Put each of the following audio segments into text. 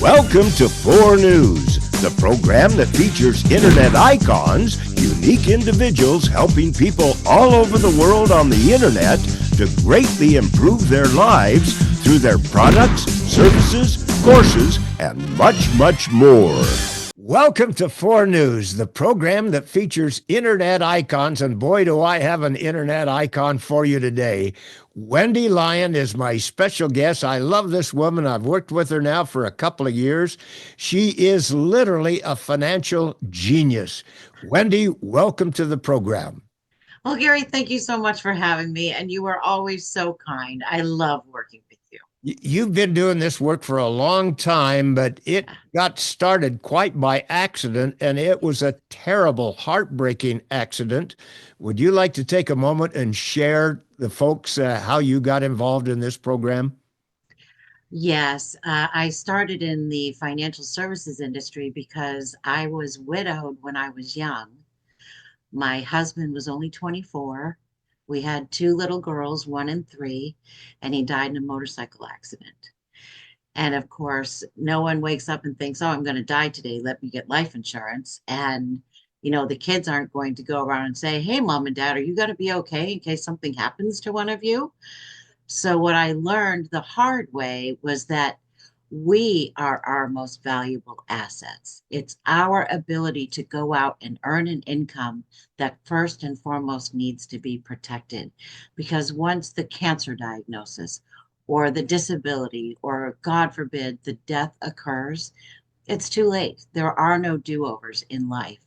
Welcome to 4 News, the program that features internet icons, unique individuals helping people all over the world on the internet to greatly improve their lives through their products, services, courses, and much, much more. Welcome to 4 News, the program that features internet icons, and boy, do I have an internet icon for you today. Wendy Lyon is my special guest. I love this woman. I've worked with her now for a couple of years. She is literally a financial genius. Wendy, welcome to the program. Well, Gary, thank you so much for having me. And you are always so kind. I love working with you. You've been doing this work for a long time, but it got started quite by accident, and it was a terrible, heartbreaking accident. Would you like to take a moment and share the folks how you got involved in this program? Yes, I started in the financial services industry because I was widowed when I was young. My husband was only 24. We had two little girls, 1 and 3, and he died in a motorcycle accident. And of course, no one wakes up and thinks, oh, I'm going to die today. Let me get life insurance. And, the kids aren't going to go around and say, hey, mom and dad, are you going to be okay in case something happens to one of you? So, what I learned the hard way was that we are our most valuable assets. It's our ability to go out and earn an income that first and foremost needs to be protected. Because once the cancer diagnosis or the disability or, God forbid, the death occurs, it's too late. There are no do-overs in life.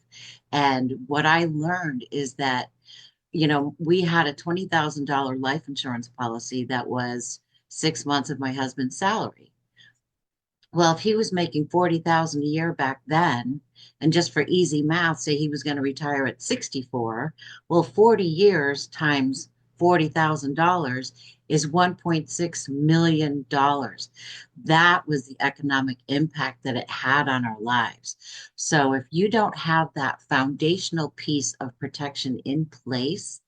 And what I learned is that we had a $20,000 life insurance policy that was 6 months of my husband's salary. Well, if he was making 40,000 a year back then, and just for easy math, say he was going to retire at 64, well, 40 years times $40,000 is $1.6 million. That was the economic impact that it had on our lives. So if you don't have that foundational piece of protection in place,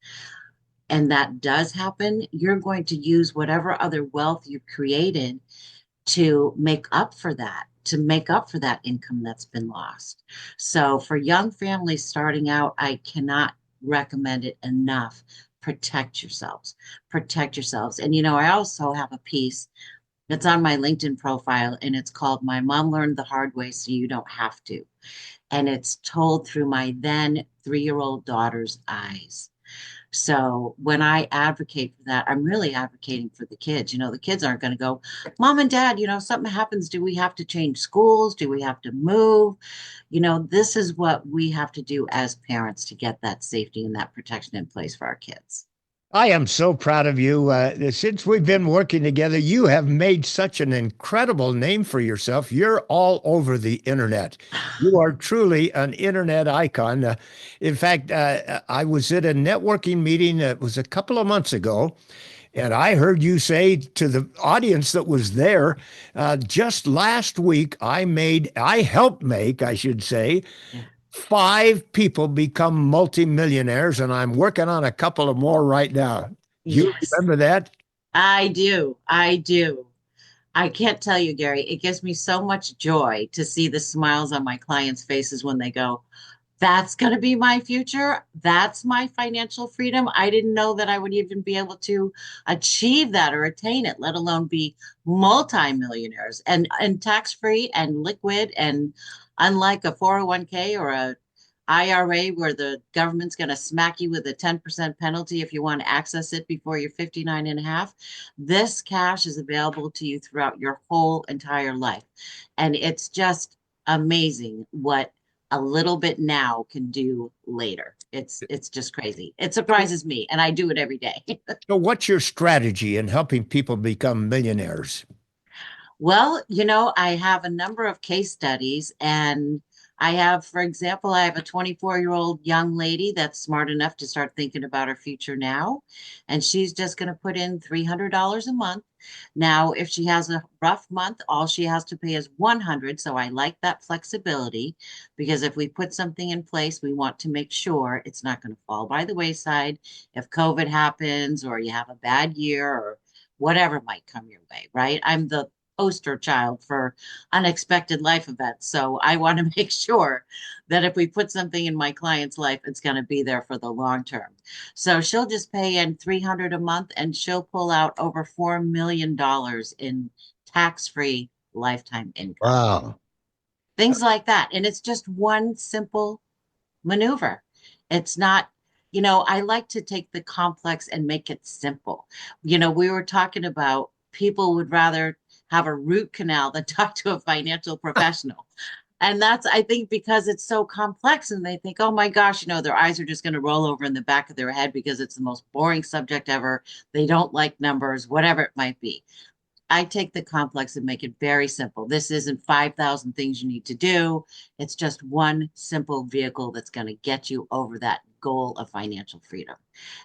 and that does happen, you're going to use whatever other wealth you've created to make up for that, income that's been lost. So for young families starting out, I cannot recommend it enough. Protect yourselves. Protect yourselves. And I also have a piece that's on my LinkedIn profile, and it's called My Mom Learned the Hard Way So You Don't Have to. And it's told through my then 3-year-old daughter's eyes. So when I advocate for that, I'm really advocating for the kids. The kids aren't going to go, Mom and Dad, something happens. Do we have to change schools? Do we have to move? This is what we have to do as parents to get that safety and that protection in place for our kids. I am so proud of you. Since we've been working together, you have made such an incredible name for yourself. You're all over the internet. You are truly an internet icon. In fact, I was at a networking meeting that was a couple of months ago, and I heard you say to the audience that was there, just last week, I helped make, I should say, Yeah. 5 people become multi-millionaires, and I'm working on a couple of more right now. You Yes, remember that? I do. I do. I can't tell you, Gary, it gives me so much joy to see the smiles on my clients' faces when they go, that's going to be my future. That's my financial freedom. I didn't know that I would even be able to achieve that or attain it, let alone be multi-millionaires and tax-free and liquid. And unlike a 401k or a IRA where the government's going to smack you with a 10% penalty if you want to access it before you're 59 and a half, this cash is available to you throughout your whole entire life. And it's just amazing what a little bit now can do later. It's just crazy. It surprises me, and I do it every day. So, what's your strategy in helping people become millionaires? Well, I have a number of case studies, and for example, I have a 24-year-old young lady that's smart enough to start thinking about her future now, and she's just going to put in $300 a month. Now, if she has a rough month, all she has to pay is 100. So I like that flexibility because if we put something in place, we want to make sure it's not going to fall by the wayside if COVID happens or you have a bad year or whatever might come your way, right? I'm the poster child for unexpected life events. So I want to make sure that if we put something in my client's life, it's going to be there for the long term. So she'll just pay in 300 a month and she'll pull out over $4 million in tax-free lifetime income. Wow. Things like that. And it's just one simple maneuver. It's not, I like to take the complex and make it simple. We were talking about people would rather have a root canal than talk to a financial professional. And that's, I think, because it's so complex and they think, oh my gosh, their eyes are just going to roll over in the back of their head because it's the most boring subject ever. They don't like numbers, whatever it might be. I take the complex and make it very simple. This isn't 5,000 things you need to do. It's just one simple vehicle that's going to get you over that goal of financial freedom.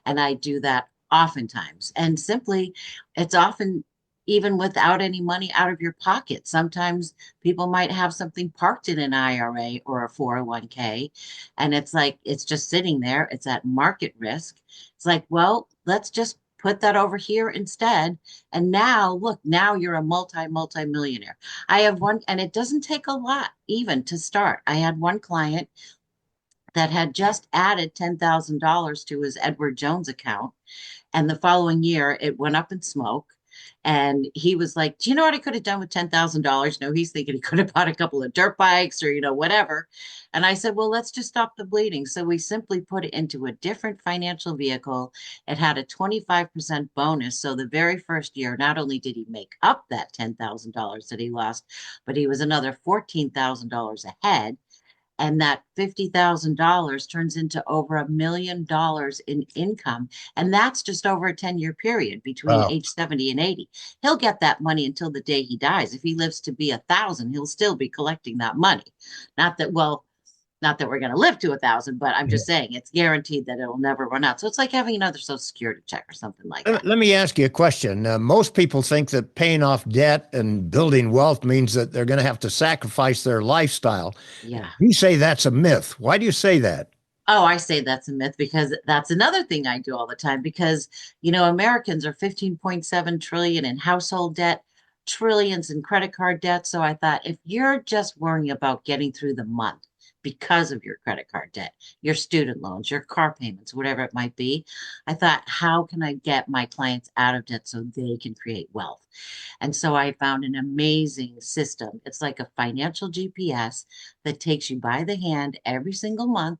And I do that oftentimes. And simply, it's often even without any money out of your pocket. Sometimes people might have something parked in an IRA or a 401k, and it's like it's just sitting there. It's at market risk. It's like, well, let's just put that over here instead. And now, look, now you're a multi-millionaire. I have one, and it doesn't take a lot even to start. I had one client that had just added $10,000 to his Edward Jones account. And the following year, it went up in smoke. And he was like, do you know what I could have done with $10,000? No, he's thinking he could have bought a couple of dirt bikes or, whatever. And I said, well, let's just stop the bleeding. So we simply put it into a different financial vehicle. It had a 25% bonus. So the very first year, not only did he make up that $10,000 that he lost, but he was another $14,000 ahead. And that $50,000 turns into over $1 million in income. And that's just over a 10-year period between Wow. age 70 and 80. He'll get that money until the day he dies. If he lives to be 1,000, he'll still be collecting that money. Not that, well, not that we're going to live to 1,000, but I'm just saying it's guaranteed that it'll never run out. So it's like having another Social Security check or something like that. Let me ask you a question. Most people think that paying off debt and building wealth means that they're going to have to sacrifice their lifestyle. Yeah. You say that's a myth. Why do you say that? Oh, I say that's a myth because that's another thing I do all the time because, Americans are 15.7 trillion in household debt, trillions in credit card debt. So I thought if you're just worrying about getting through the month because of your credit card debt, your student loans, your car payments, whatever it might be, I thought, how can I get my clients out of debt so they can create wealth? And so I found an amazing system. It's like a financial GPS that takes you by the hand every single month,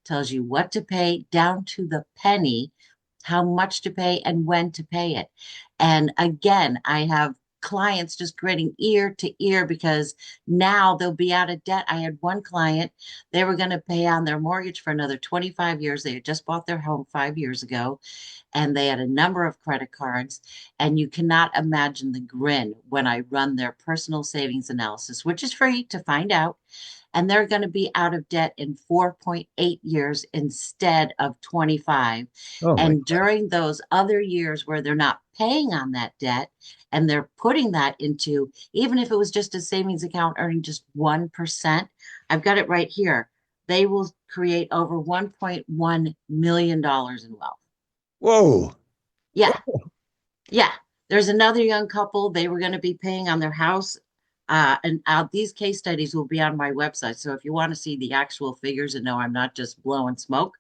tells you what to pay down to the penny, how much to pay, and when to pay it. And again, I have clients just grinning ear to ear because now they'll be out of debt. I had one client, they were going to pay on their mortgage for another 25 years. They had just bought their home 5 years ago and they had a number of credit cards. And you cannot imagine the grin when I run their personal savings analysis, which is free to find out. And they're going to be out of debt in 4.8 years instead of 25. Oh my And during those other years where they're not paying on that debt and they're putting that into, even if it was just a savings account earning just 1%, I've got it right here. They will create over $1.1 million in wealth. Whoa. Yeah. Yeah. There's another young couple. They were going to be paying on their house. And these case studies will be on my website. So if you want to see the actual figures and know I'm not just blowing smoke,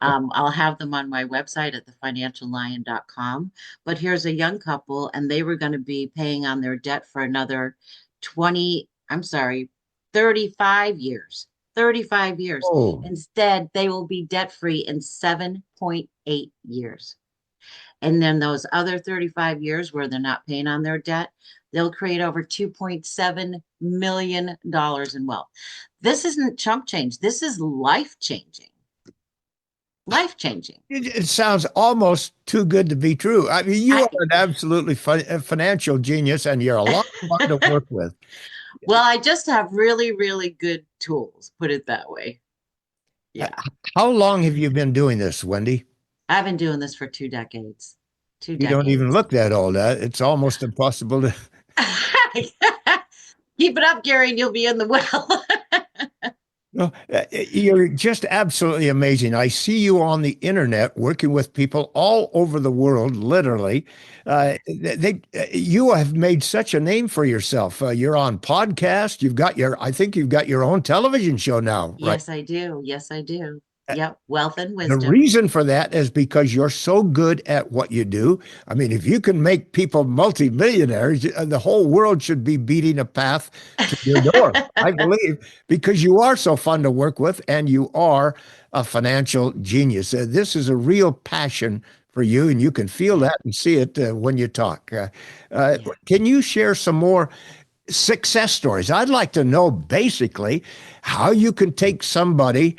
I'll have them on my website at thefinanciallion.com. But here's a young couple, and they were going to be paying on their debt for another 35 years. 35 years. Oh, Instead, they will be debt free in 7.8 years. And then those other 35 years where they're not paying on their debt, they'll create over $2.7 million in wealth. This isn't chump change. This is life changing. Life changing. it sounds almost too good to be true. I mean, you I, are an absolutely financial genius and you're a lot of fun to work with. well, I just have really, really good tools, put it that way. Uh, Yeah. How long have you been doing this, Wendy? I've been doing this for 2 decades. Two You don't even decades. look that old. It's almost impossible to. Keep it up, Gary, and you'll be in the well. No, you're just absolutely amazing. I see you on the internet working with people all over the world, literally. You have made such a name for yourself. You're on podcast. I think you've got your own television show now, right? Yes, I do. Yes, I do. Yep. Wealth and The wisdom. reason for that is because you're so good at what you do. I mean, if you can make people multimillionaires, the whole world should be beating a path to your door, I believe, because you are so fun to work with and you are a financial genius. This is a real passion for you, and you can feel Yeah. that and see it when you talk. Yeah. Can you share some more success stories? I'd like to know basically how you can take somebody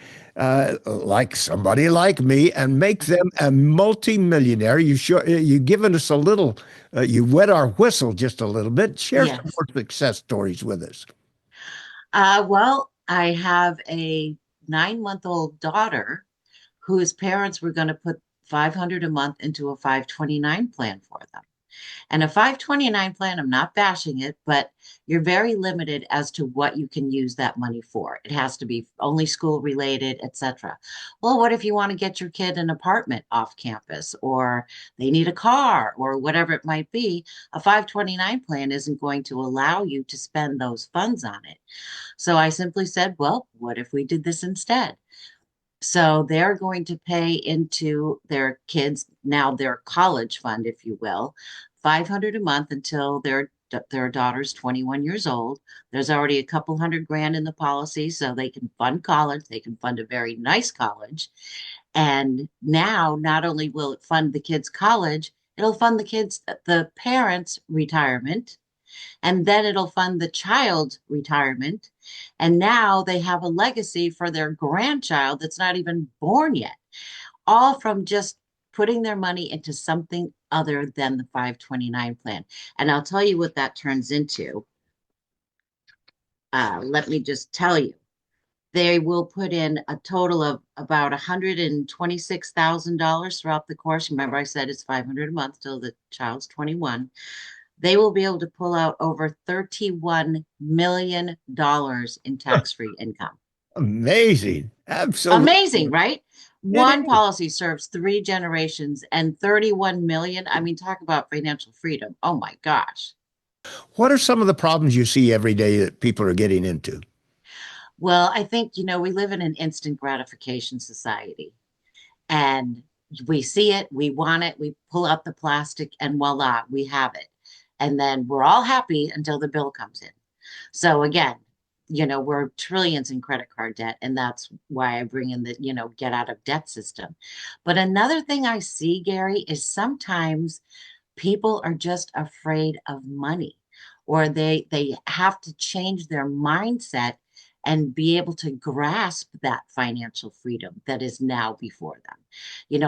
like me and make them a multimillionaire. You've given us a little, you wet our whistle just a little bit. Share some Yes. more success stories with us. Well, I have a 9-month-old daughter whose parents were going to put 500 a month into a 529 plan for them. And a 529 plan, I'm not bashing it, but you're very limited as to what you can use that money for. It has to be only school related, etc. Well, what if you want to get your kid an apartment off campus or they need a car or whatever it might be? A 529 plan isn't going to allow you to spend those funds on it. So I simply said, well, what if we did this instead? So they're going to pay into their kids, now their college fund, if you will, 500 a month until their daughter's 21 years old. There's already a couple hundred grand in the policy, so they can fund college. They can fund a very nice college. And now not only will it fund the kids' college, it'll fund the parents' retirement, and then it'll fund the child's retirement. And now they have a legacy for their grandchild that's not even born yet, all from just putting their money into something other than the 529 plan. And I'll tell you what that turns into. Let me just tell you. They will put in a total of about $126,000 throughout the course. Remember, I said it's 500 a month till the child's 21. They will be able to pull out over $31 million in tax-free income. Amazing. Absolutely. Amazing, right? It One is. policy serves 3 generations and 31 million. I mean, talk about financial freedom. Oh my gosh. What are some of the problems you see every day that people are getting into? Well, I think, we live in an instant gratification society. And we see it, we want it, we pull out the plastic, and voila, we have it. And then we're all happy until the bill comes in. So again, we're trillions in credit card debt, and that's why I bring in the, get out of debt system. But another thing I see, Gary, is sometimes people are just afraid of money, or they have to change their mindset and be able to grasp that financial freedom that is now before them.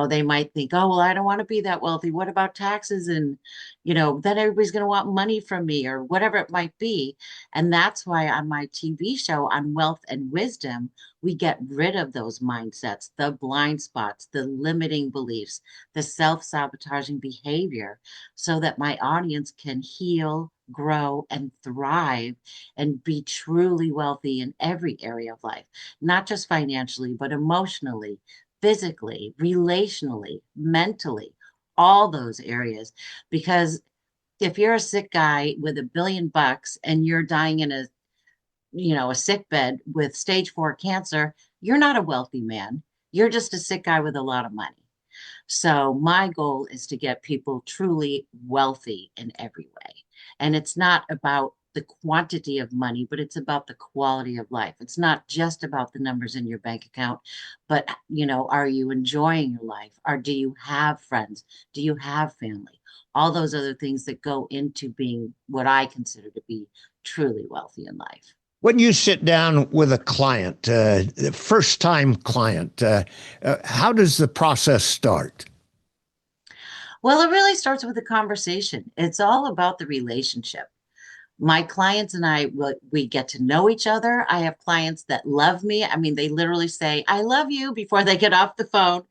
They might think, oh, well, I don't want to be that wealthy. What about taxes? And then everybody's going to want money from me or whatever it might be. And that's why on my TV show on wealth and wisdom, we get rid of those mindsets, the blind spots, the limiting beliefs, the self-sabotaging behavior, so that my audience can heal, grow, and thrive and be truly wealthy in every area of life, not just financially, but emotionally, physically, relationally, mentally, all those areas. Because if you're a sick guy with $1 billion and you're dying in a sick bed with stage 4 cancer, you're not a wealthy man. You're just a sick guy with a lot of money. So my goal is to get people truly wealthy in every way. And it's not about the quantity of money, but it's about the quality of life. It's not just about the numbers in your bank account, but are you enjoying your life? Or do you have friends? Do you have family? All those other things that go into being what I consider to be truly wealthy in life. When you sit down with a client, first time client, how does the process start? Well, it really starts with a conversation. It's all about the relationship. My clients and I, we get to know each other. I have clients that love me. I mean, they literally say, I love you before they get off the phone.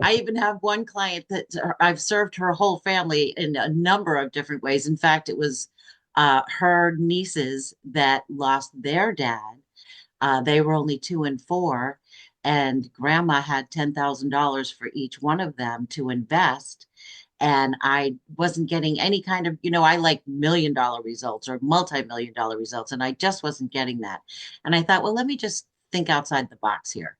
I even have one client that I've served her whole family in a number of different ways. In fact, it was her nieces that lost their dad They were only 2 and 4, and grandma had $10,000 for each one of them to invest. And I wasn't getting any kind of, I like $1 million results or multi-million-dollar results, and I just wasn't getting that. And I thought, well, let me just think outside the box here.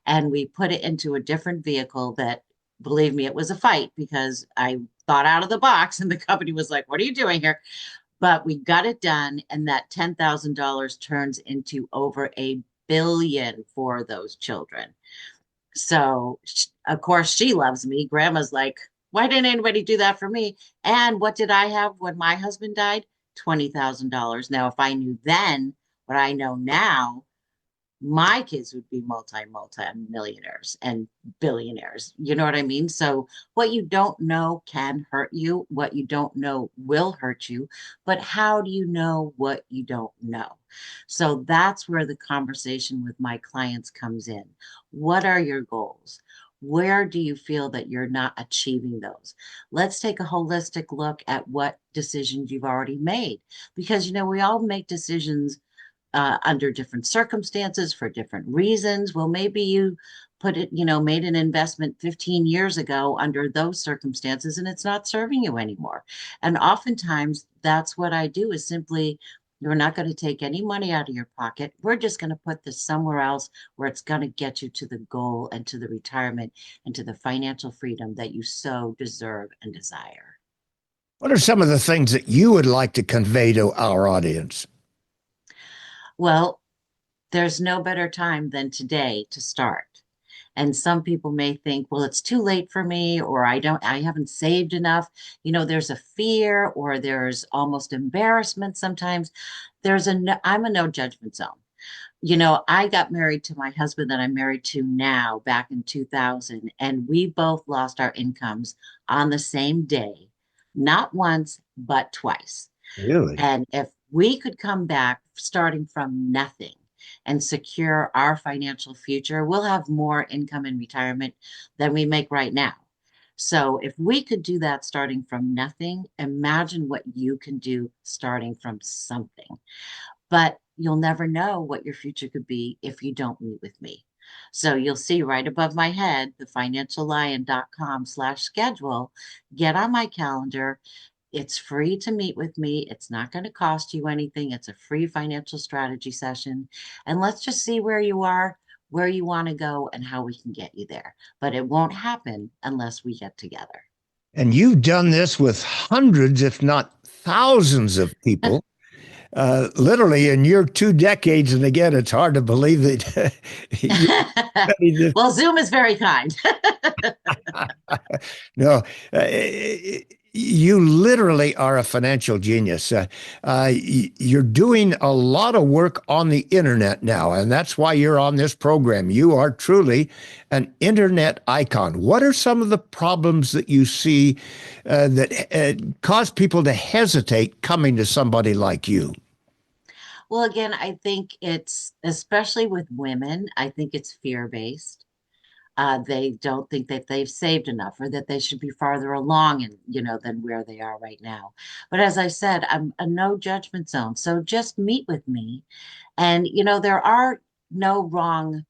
And we put it into a different vehicle that, believe me, it was a fight because I thought out of the box and the company was like, what are you doing here? But we got it done, and that $10,000 turns into over $1 billion for those children. So, of course, she loves me. Grandma's like, why didn't anybody do that for me? And what did I have when my husband died? $20,000. Now, if I knew then what I know now, my kids would be multi millionaires and billionaires. You know what I mean? So what you don't know can hurt you. What you don't know will hurt you. But how do you know what you don't know? So that's where the conversation with my clients comes in. What are your goals? Where do you feel that you're not achieving those? Let's take a holistic look at what decisions you've already made. Because, we all make decisions under different circumstances for different reasons. Well, maybe you made an investment 15 years ago under those circumstances and it's not serving you anymore. And oftentimes that's what I do is simply, we're not going to take any money out of your pocket. We're just going to put this somewhere else where it's going to get you to the goal and to the retirement and to the financial freedom that you so deserve and desire. What are some of the things that you would like to convey to our audience? Well, there's no better time than today to start. And some people may think, well, it's too late for me, or I haven't saved enough. There's a fear or there's almost embarrassment sometimes. I'm a no judgment zone. I got married to my husband that I'm married to now back in 2000, and we both lost our incomes on the same day, not once, but twice. Really? And if we could come back starting from nothing and secure our financial future, we'll have more income in retirement than we make right now. So if we could do that starting from nothing, imagine what you can do starting from something. But you'll never know what your future could be if you don't meet with me. So you'll see right above my head, thefinanciallion.com/schedule. Get on my calendar. It's free to meet with me. It's not going to cost you anything. It's a free financial strategy session. And let's just see where you are, where you want to go, and how we can get you there. But it won't happen unless we get together. And you've done this with hundreds, if not thousands of people, literally in your 2 decades. And again, it's hard to believe that Well, Zoom is very kind. no, you literally are a financial genius. You're doing a lot of work on the internet now, and that's why you're on this program. You are truly an internet icon. What are some of the problems that you see that cause people to hesitate coming to somebody like you? Well, again, I think it's, especially with women, I think it's fear-based. They don't think that they've saved enough or that they should be farther along and than where they are right now. But as I said, I'm a no judgment zone. So just meet with me. And there are no wrong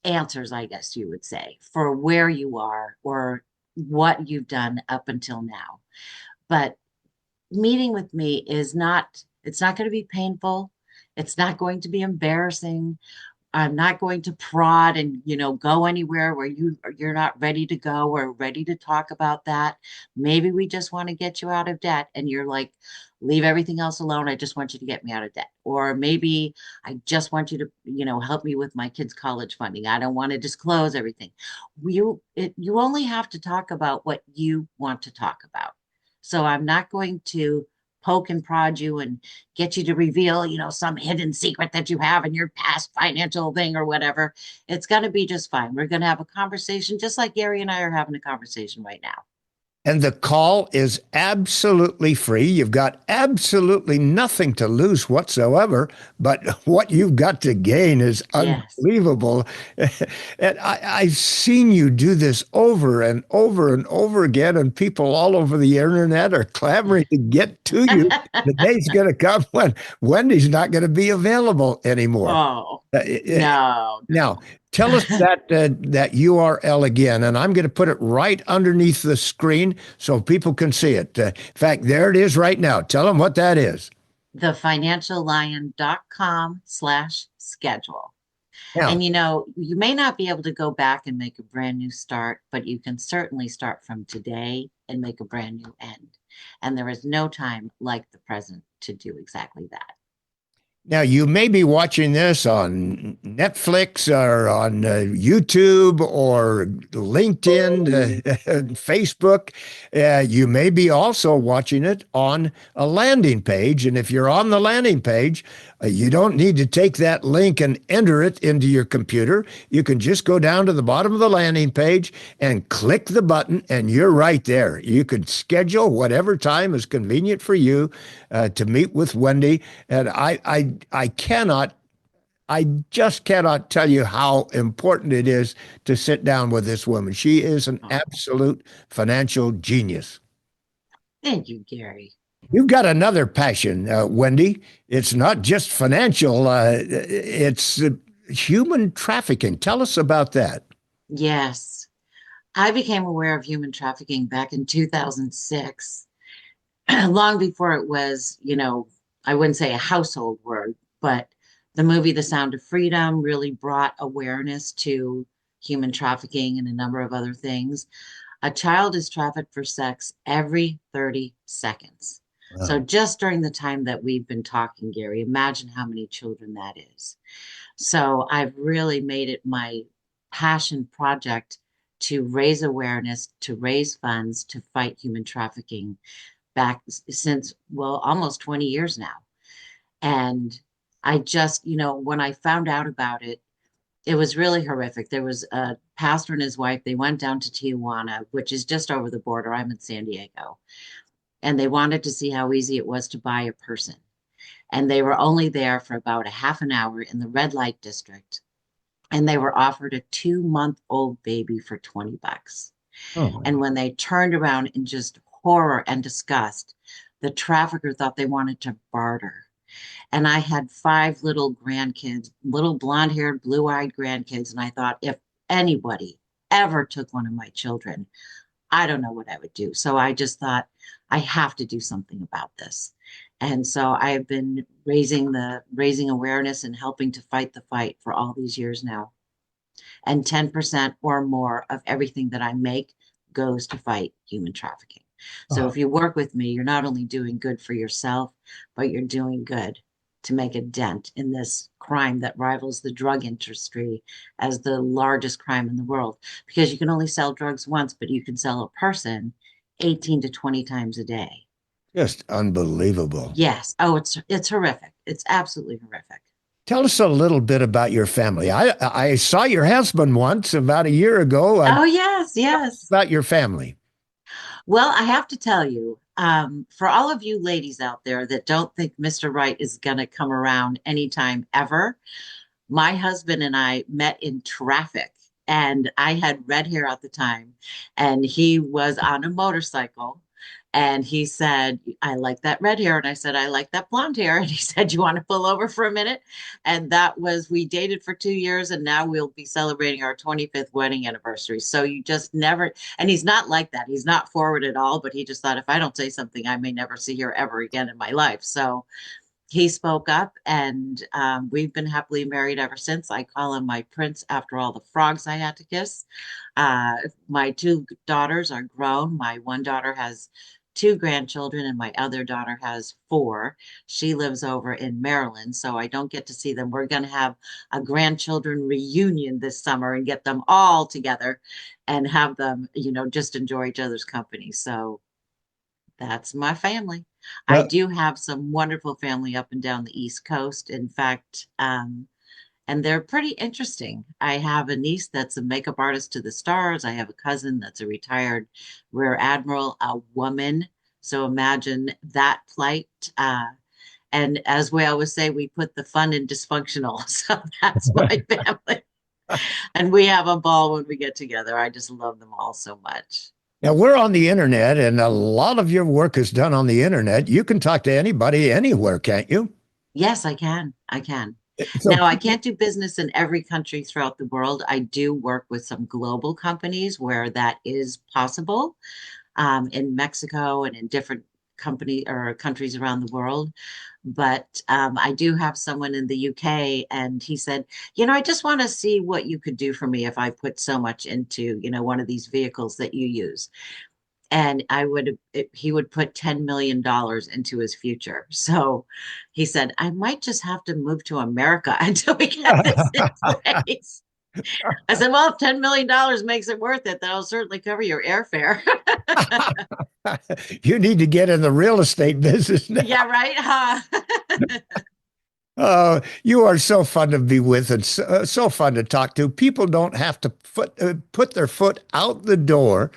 answers, I guess you would say, for where you are or what you've done up until now. But meeting with me it's not going to be painful. It's not going to be embarrassing. I'm not going to prod and, go anywhere where you're not ready to go or ready to talk about that. Maybe we just want to get you out of debt and you're like, leave everything else alone. I just want you to get me out of debt. Or maybe I just want you to, help me with my kids' college funding. I don't want to disclose everything. You only have to talk about what you want to talk about. So I'm not going to poke and prod you and get you to reveal, some hidden secret that you have in your past financial thing or whatever. It's going to be just fine. We're going to have a conversation just like Gary and I are having a conversation right now. And the call is absolutely free. You've got absolutely nothing to lose whatsoever, but what you've got to gain is Yes. unbelievable. And I've seen you do this over and over and over again, and people all over the internet are clamoring to get to you. The day's going to come when Wendy's not going to be available anymore. Oh, Uh, uh, No, Now, tell us no. that URL again, and I'm going to put it right underneath the screen so people can see it. In fact, there it is right now. Tell them what that is. Thefinanciallion.com/schedule. Now, And you may not be able to go back and make a brand new start, but you can certainly start from today and make a brand new end. And there is no time like the present to do exactly that. Now, you may be watching this on Netflix or on YouTube or LinkedIn, Facebook. You may be also watching it on a landing page. And if you're on the landing page, you don't need to take that link and enter it into your computer. You can just go down to the bottom of the landing page and click the button, and you're right there. You can schedule whatever time is convenient for you to meet with Wendy. And I cannot, I just cannot tell you how important it is to sit down with this woman. She is an Oh, absolute financial genius. thank you, Gary. You've got another passion, Wendy. It's not just financial, it's human trafficking. Tell us about that. Yes, I became aware of human trafficking back in 2006, long before it was, I wouldn't say a household word, but the movie The Sound of Freedom really brought awareness to human trafficking and a number of other things. A child is trafficked for sex every 30 seconds. So Wow. just during the time that we've been talking, Gary, imagine how many children that is. So I've really made it my passion project to raise awareness, to raise funds, to fight human trafficking back since, well, almost 20 years now. And I just, when I found out about it, it was really horrific. There was a pastor and his wife. They went down to Tijuana, which is just over the border. I'm in San Diego. And they wanted to see how easy it was to buy a person. And they were only there for about a half an hour in the red light district. And they were offered a 2-month-old baby for 20 bucks. Oh, my And God. when they turned around in just horror and disgust, the trafficker thought they wanted to barter. And I had 5 little grandkids, little blonde haired, blue eyed grandkids. And I thought, if anybody ever took one of my children, I don't know what I would do. So I just thought, I have to do something about this. And so I've been raising awareness and helping to fight the fight for all these years now. And 10% or more of everything that I make goes to fight human trafficking. So Oh, if you work with me, you're not only doing good for yourself, but you're doing good to make a dent in this crime that rivals the drug industry as the largest crime in the world. Because you can only sell drugs once, but you can sell a person 18 to 20 times a day. just unbelievable. Yes. Oh, it's horrific. It's absolutely horrific. Tell us a little bit about your family. I saw your husband once about a year ago. Oh, yes, yes. About your family. Well, I have to tell you, for all of you ladies out there that don't think Mr. Right is going to come around anytime ever, my husband and I met in traffic, and I had red hair at the time, and he was on a motorcycle. And he said, I like that red hair. And I said, I like that blonde hair. And he said, you want to pull over for a minute? And we dated for 2 years, and now we'll be celebrating our 25th wedding anniversary. So you just never, and he's not like that. He's not forward at all, but he just thought, if I don't say something, I may never see her ever again in my life. So he spoke up, and we've been happily married ever since. I call him my prince after all the frogs I had to kiss. My 2 daughters are grown. My one daughter has 2 grandchildren, and my other daughter has 4. She lives over in Maryland, so I don't get to see them. We're going to have a grandchildren reunion this summer and get them all together and have them, just enjoy each other's company. So that's my family. I Well, do have some wonderful family up and down the East Coast. In fact, and they're pretty interesting. I have a niece that's a makeup artist to the stars. I have a cousin that's a retired rear admiral, a woman. So imagine that plight. And as we always say, we put the fun in dysfunctional. So that's my family. And we have a ball when we get together. I just love them all so much. now we're on the internet, and a lot of your work is done on the internet. You can talk to anybody anywhere, can't you? Yes, I can. I can. So, Now, I can't do business in every country throughout the world. I do work with some global companies where that is possible, in Mexico and in different company or countries around the world. But I do have someone in the UK, and he said, I just want to see what you could do for me if I put so much into, one of these vehicles that you use. And he would put $10 million into his future. So he said, I might just have to move to America until we get this in place. I said, well, if $10 million makes it worth it, that'll certainly cover your airfare. you need to get in the real estate business Yeah, now. right. Huh? You are so fun to be with and so fun to talk to. People don't have to put their foot out the door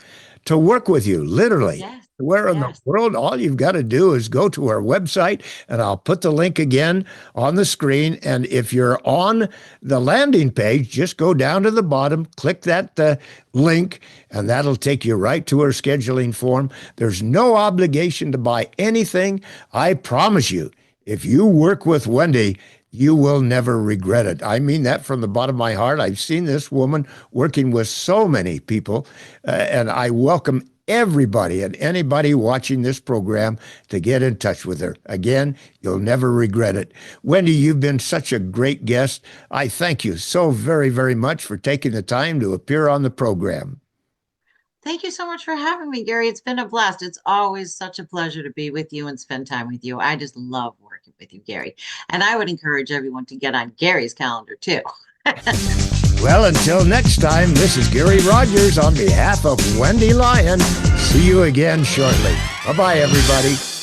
to work with you, literally. Yes, Where in the yes. world, all you've got to do is go to our website, and I'll put the link again on the screen. And if you're on the landing page, just go down to the bottom, click that link, and that'll take you right to our scheduling form. There's no obligation to buy anything. I promise you. If you work with Wendy, you will never regret it. I mean that from the bottom of my heart. I've seen this woman working with so many people, and I welcome everybody and anybody watching this program to get in touch with her. Again, you'll never regret it. Wendy, you've been such a great guest. I thank you so very, very much for taking the time to appear on the program. Thank you so much for having me, Gary. It's been a blast. It's always such a pleasure to be with you and spend time with you. I just love working with you, Gary. And I would encourage everyone to get on Gary's calendar too. Well, until next time, this is Gary Rogers on behalf of Wendy Lyon. See you again shortly. Bye-bye, everybody.